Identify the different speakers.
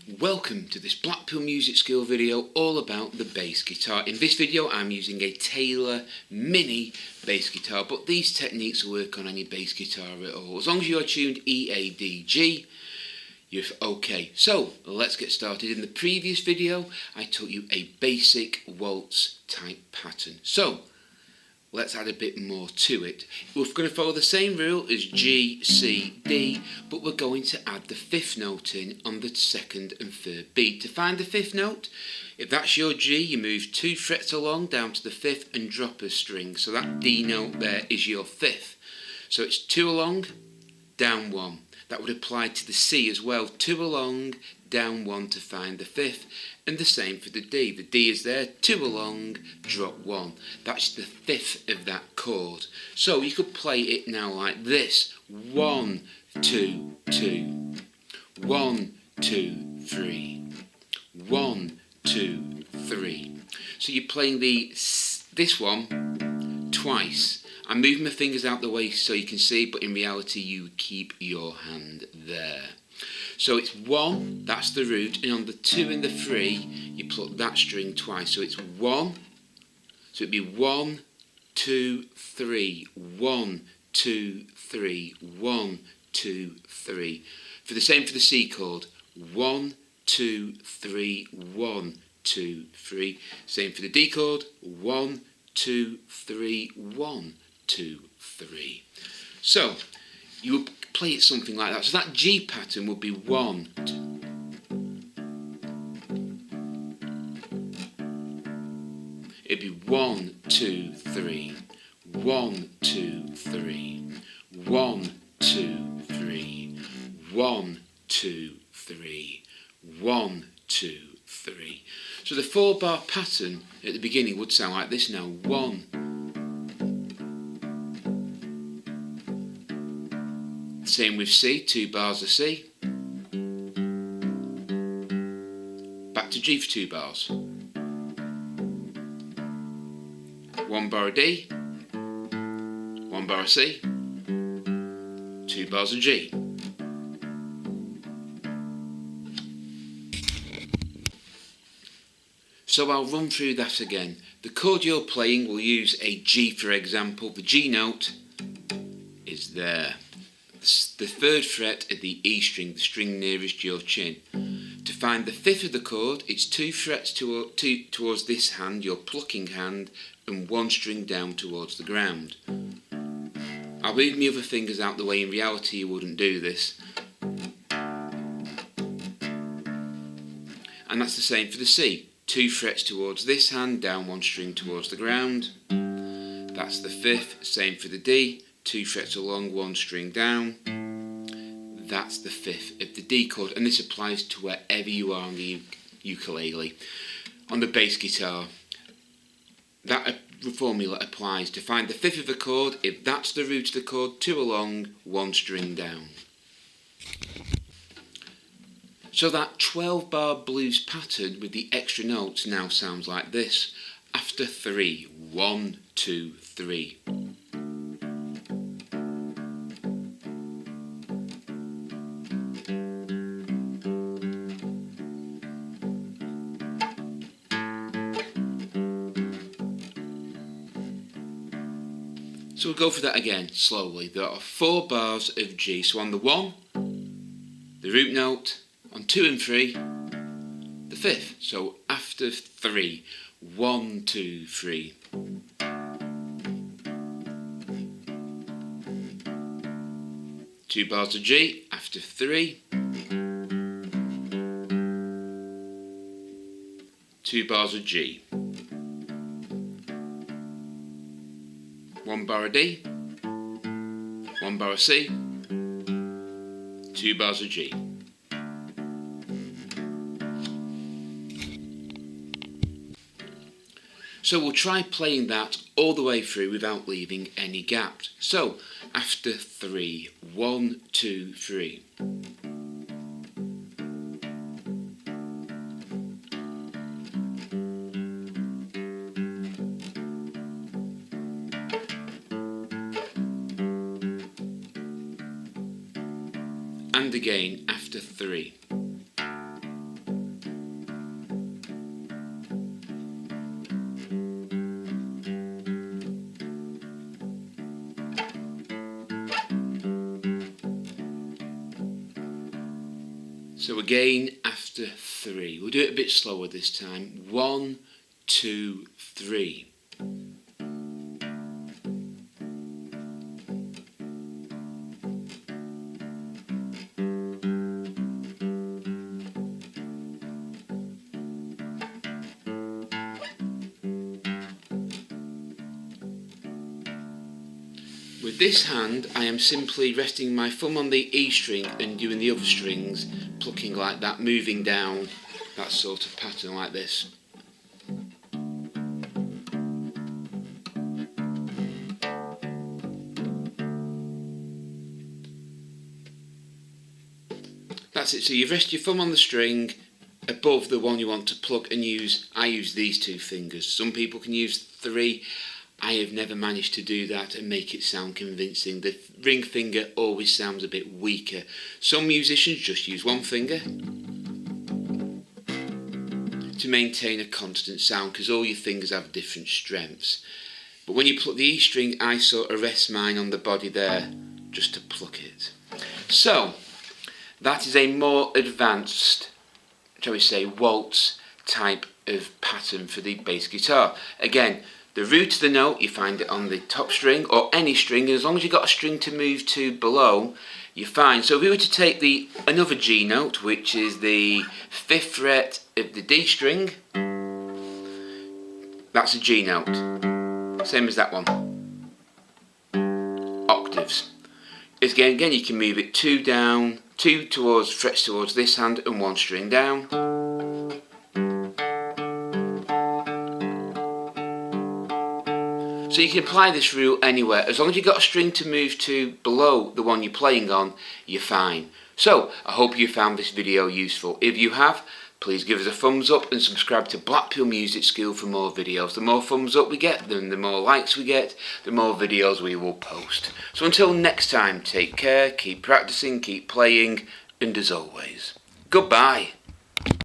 Speaker 1: Welcome to this Blackpool music school video all about the bass guitar. In this video I'm using a Taylor mini bass guitar, but these techniques will work on any bass guitar at all. As long as you're tuned E, A, D, G, you're okay. So let's get started. In the previous video I taught you a basic waltz type pattern. So let's add a bit more to it. We're going to follow the same rule as G, C, D, but we're going to add the fifth note in on the second and third beat. To find the fifth note, if that's your G, you move 2 frets along down to the fifth and drop a string. So that D note there is your fifth. So it's 2 along, down 1. That would apply to the C as well. 2 along, down 1 to find the fifth. And the same for the D. The D is there, 2 along, drop 1. That's the fifth of that chord. So you could play it now like this. 1, 2, 2. 1, 2, 3. 1, 2, 3. So you're playing this one twice. I'm moving my fingers out the way so you can see, but in reality you keep your hand there. So it's 1, that's the root, and on the 2 and the 3 you pluck that string twice. So it's 1, so it'd be 1, 2, 3, 1, 2, 3, 1, 2, 3. For the same for the C chord, 1, 2, 3, 1, 2, 3. Same for the D chord, 1, 2, 3, 1, 2, 3. So you would play it something like that. So that G pattern would be 1, 2. It'd be 1, 2, 3. 1, 2, 3. 1, 2, 3. 1, 2, 3. 1, 2, 3. So the 4-bar pattern at the beginning would sound like this now. 1. Same with C, 2 bars of C. Back to G for 2 bars. 1 bar of D, 1 bar of C, 2 bars of G. So I'll run through that again. The chord you're playing will use a G, for example. The G note is there. The 3rd fret of the E string, the string nearest your chin. To find the 5th of the chord, it's 2 frets towards this hand, your plucking hand, and 1 string down towards the ground. I'll move my other fingers out the way. In reality you wouldn't do this. And that's the same for the C. 2 frets towards this hand, down 1 string towards the ground. That's the 5th. Same for the D. 2 frets along, 1 string down. That's the 5th of the D chord, and this applies to wherever you are on the ukulele. On the bass guitar, that formula applies. To find the 5th of the chord, if that's the root of the chord, 2 along, 1 string down. So that 12-bar blues pattern with the extra notes now sounds like this. After 3, 1, 2, 3. So we'll go for that again, slowly. There are 4 bars of G. So on the 1, the root note. On 2 and 3, the 5th. So after 3, 1, 2, 3. Two bars of G. After 3, 2 bars of G. 1 bar of D, 1 bar of C, 2 bars of G. So we'll try playing that all the way through without leaving any gaps. So after 3, 1, 2, 3. And again after 3. So again, after 3. We'll do it a bit slower this time. 1, 2, 3. With this hand, I am simply resting my thumb on the E string and doing the other strings, plucking like that, moving down, that sort of pattern like this. That's it, so you rest your thumb on the string above the one you want to pluck and use. I use these 2 fingers. Some people can use 3. I have never managed to do that and make it sound convincing. The ring finger always sounds a bit weaker. Some musicians just use 1 finger to maintain a constant sound because all your fingers have different strengths. But when you pluck the E string, I sort of rest mine on the body there just to pluck it. So, that is a more advanced, shall we say, waltz type of pattern for the bass guitar. Again, the root of the note, you find it on the top string or any string, and as long as you've got a string to move to below, you're fine. So if we were to take another G note, which is the 5th fret of the D string, that's a G note. Same as that one. Octaves. Again, you can move it 2 down, 2 towards, frets towards this hand and 1 string down. So you can apply this rule anywhere. As long as you've got a string to move to below the one you're playing on, you're fine. So, I hope you found this video useful. If you have, please give us a thumbs up and subscribe to Blackpool Music School for more videos. The more thumbs up we get, then the more likes we get, the more videos we will post. So until next time, take care, keep practicing, keep playing, and as always, goodbye.